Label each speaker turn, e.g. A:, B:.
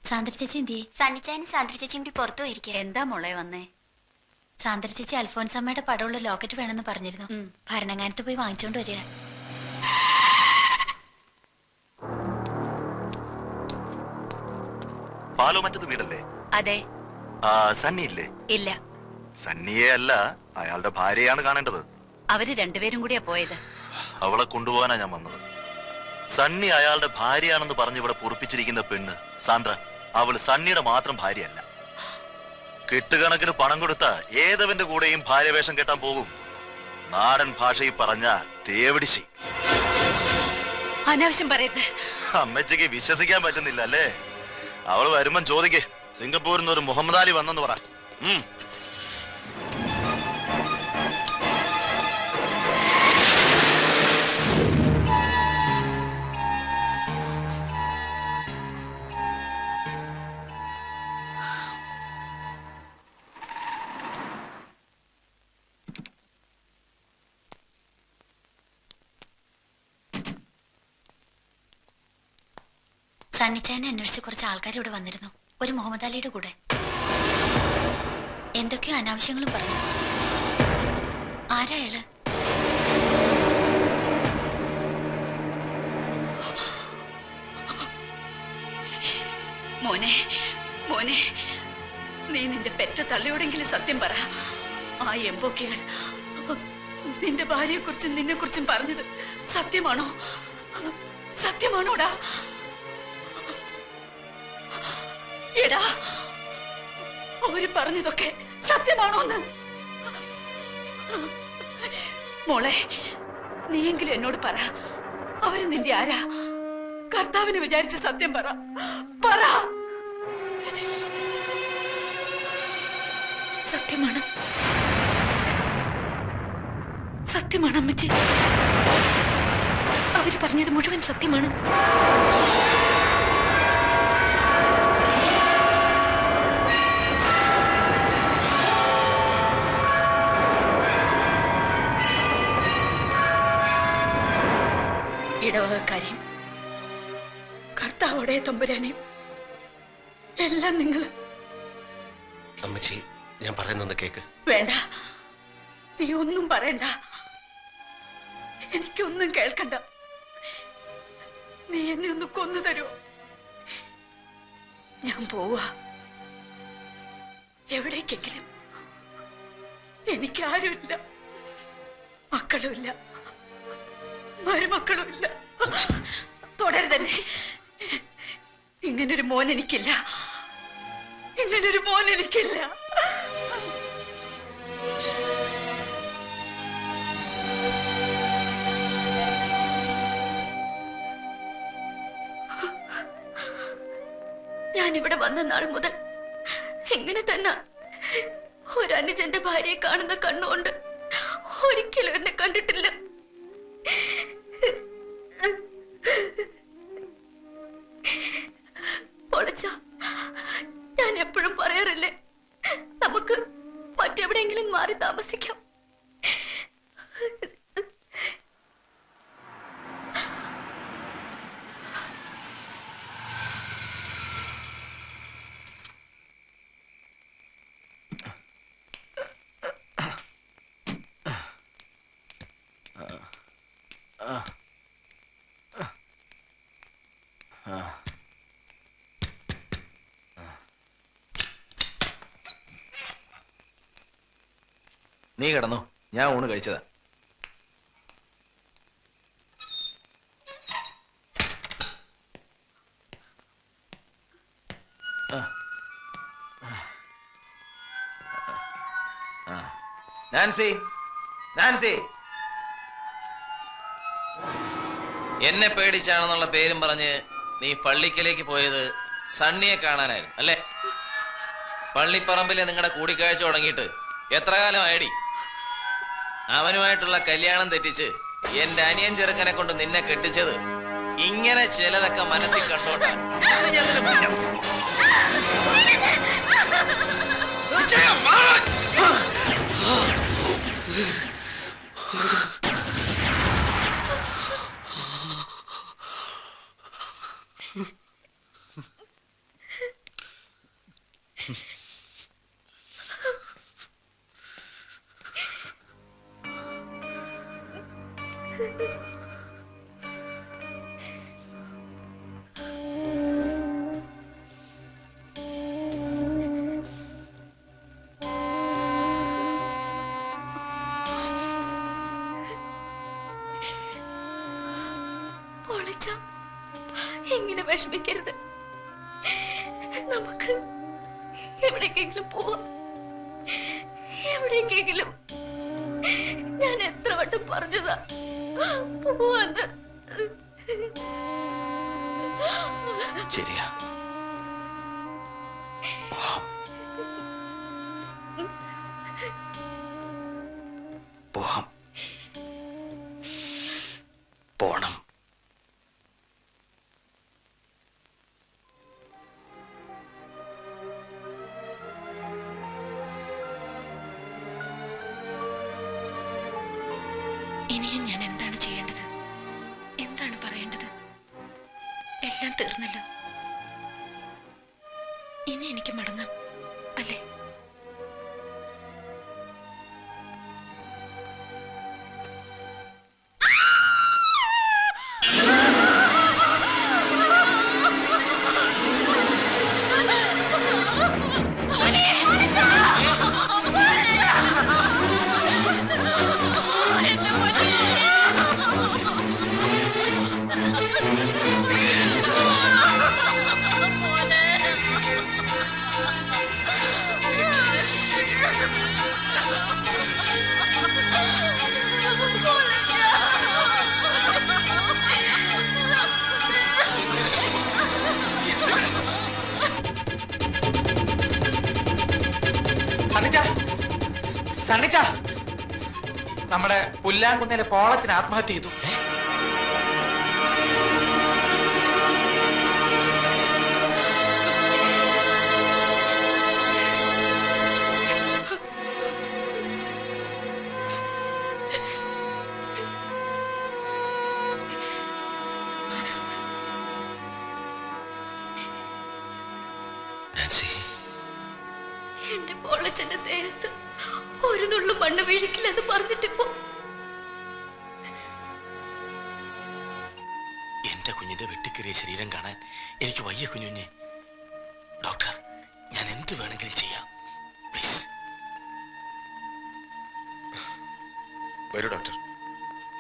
A: സാന്ദ്ര ചേച്ചി എന്തി?
B: സണ്ണിച്ചായനും സാന്ദ്ര ചേച്ചിയും കൂടി പുറത്തു പോയിരിക്കുക.
C: എന്താ മോളെ വന്നേ?
A: സാന്ദ്ര ചേച്ചി അൽഫോൻസമ്മയുടെ പടമുള്ള ലോക്കറ്റ് വേണമെന്ന് പറഞ്ഞിരുന്നു. ഭരണങ്ങാനത്ത് പോയി വാങ്ങിച്ചോണ്ട് വരിക.
D: പാലോ മറ്റത് വീടല്ലേ?
C: അതെ.
D: സണ്ണി ഇല്ലേ?
C: ഇല്ല.
D: സണ്ണിയെ അല്ല, അയാളുടെ ഭാര്യയാണ് കാണേണ്ടത്.
C: അവര് രണ്ടുപേരും കൂടിയാ പോയത്.
D: അവളെ കൊണ്ടുപോകാനാ ഞാൻ വന്നത്. സണ്ണി അയാളുടെ ഭാര്യയാണെന്ന് പറഞ്ഞ് ഇവിടെ പൊറുപ്പിച്ചിരിക്കുന്ന പെണ്ണ് സാന്ദ്ര, അവള് സണ്ണിയുടെ മാത്രം ഭാര്യയല്ല. കെട്ടുകണക്കിന് പണം കൊടുത്ത ഏതവന്റെ കൂടെയും ഭാര്യവേഷം കെട്ടാൻ പോകും. നാടൻ ഭാഷയിൽ പറഞ്ഞ തേവിടിശി.
C: അനാവശ്യം പറയരുത്.
D: അമ്മച്ചിക്ക് വിശ്വസിക്കാൻ പറ്റുന്നില്ല അല്ലേ? അവൾ വരുമ്പം ചോദിക്കേ, സിംഗപ്പൂരിൽ നിന്ന് ഒരു മുഹമ്മദ് അലി വന്നെന്ന് പറ.
A: സണ്ണിച്ചായനെ അന്വേഷിച്ച് കുറച്ച് ആൾക്കാർ ഇവിടെ വന്നിരുന്നു. ഒരു മുഹമ്മദ് അലിയുടെ കൂടെ എന്തൊക്കെയോ അനാവശ്യങ്ങളും പറഞ്ഞു. ആരാ അയാള്?
C: മോനെ, മോനെ, നീ നിന്റെ പെറ്റ തള്ളിയോടെങ്കിലും സത്യം പറ. ആ എംബോക്കികൾ നിന്റെ ഭാര്യയെ കുറിച്ചും നിന്നെ കുറിച്ചും പറഞ്ഞത് സത്യമാണോ? സത്യമാണോടാ? എടാ, അവര് പറഞ്ഞതൊക്കെ സത്യമാണോന്ന്? മോളെ, നീയെങ്കിലും എന്നോട് പറ. അവര് നിന്റെ ആരാ? കർത്താവിനെ വിചാരിച്ച് സത്യം പറ. പറ. സത്യമാണ്, സത്യമാണ് അമ്മച്ചി. അവര് പറഞ്ഞത് മുഴുവൻ സത്യമാണ്. ഇടവകക്കാരെയും കർത്താവോടെ തമ്പുരാനെയും എല്ലാം നിങ്ങള്.
E: അമ്മച്ചി, ഞാൻ പറയുന്നത് കേക്ക്.
C: വേണ്ട, നീ ഒന്നും പറയണ്ട. എനിക്കൊന്നും കേൾക്കണ്ട. നീ എന്നെ ഒന്ന് കൊന്നു തരുമോ? ഞാൻ പോവാ എവിടേക്കെങ്കിലും. എനിക്കാരുമില്ല, മക്കളുമില്ല, മരുമക്കളുമില്ല. തുടരുതന്നെ. ഇങ്ങനൊരു മോൻ എനിക്കില്ല, ഇങ്ങനൊരു മോൻ എനിക്കില്ല. ഞാനിവിടെ വന്ന നാൾ മുതൽ ഇങ്ങനെ തന്നെ ഒരു അനുജന്റെ ഭാര്യയെ കാണുന്ന കണ്ണുകൊണ്ട് ഒരിക്കലും എന്നെ കണ്ടിട്ടില്ല. പൊളച്ച, ഞാൻ എപ്പോഴും പറയാറില്ലേ, നമുക്ക് മറ്റെവിടെയെങ്കിലും മാറി താമസിക്കാം.
F: നീ കിടന്നു, ഞാൻ ഊണ് കഴിച്ചതാ. നാൻസി, നാൻസി, എന്നെ പേടിച്ചാണെന്നുള്ള പേരും പറഞ്ഞ് നീ പള്ളിക്കലേക്ക് പോയത് സണ്ണിയെ കാണാനായിരുന്നു അല്ലേ? പള്ളിപ്പറമ്പിലെ നിങ്ങളുടെ കൂടിക്കാഴ്ച തുടങ്ങിയിട്ട് എത്ര കാലമായടി? അവനുമായിട്ടുള്ള കല്യാണം തെറ്റിച്ച് എന്റെ അനിയൻ ചെറുക്കനെ കൊണ്ട് നിന്നെ കെട്ടിച്ചത് ഇങ്ങനെ ചിലതൊക്കെ മനസ്സിൽ കണ്ടോട്ടാ.
C: പോളച്ച, ഇങ്ങനെ വിഷമിക്കരുത്. നമുക്ക് എവിടേക്കെങ്കിലും പോവാം. എവിടേക്കെങ്കിലും. ഞാൻ എത്ര വട്ടം പറഞ്ഞതാ പോവാന്ന്.
E: ശരിയാ, പോവാം. പോവാം. പോണം.
C: ഇനിയും ഞാൻ എന്താണ് ചെയ്യേണ്ടത്? എന്താണ് പറയേണ്ടത്? എല്ലാം തീർന്നല്ലോ. ഇനി എനിക്ക് മടങ്ങാം അല്ലേ?
G: സണ്ണിച്ച, നമ്മുടെ പുല്ലാങ്കുന്നിലെ പോളത്തിന് ആത്മഹത്യ ചെയ്തു.
C: എന്റെ പോളച്ചന്റെ ദേഹത്ത് ഒരു നുള്ളു മണ്ണ് വീഴിക്കില്ലെന്ന് പറഞ്ഞിട്ടിപ്പോ
E: എന്റെ കുഞ്ഞിന്റെ വെട്ടിക്കേറിയ ശരീരം കാണാൻ എനിക്ക് വയ്യ കുഞ്ഞുഞ്ഞെ. ഡോക്ടർ, ഞാൻ എന്ത് വേണമെങ്കിലും ചെയ്യാം, പ്ലീസ്.
H: വരൂ ഡോക്ടർ.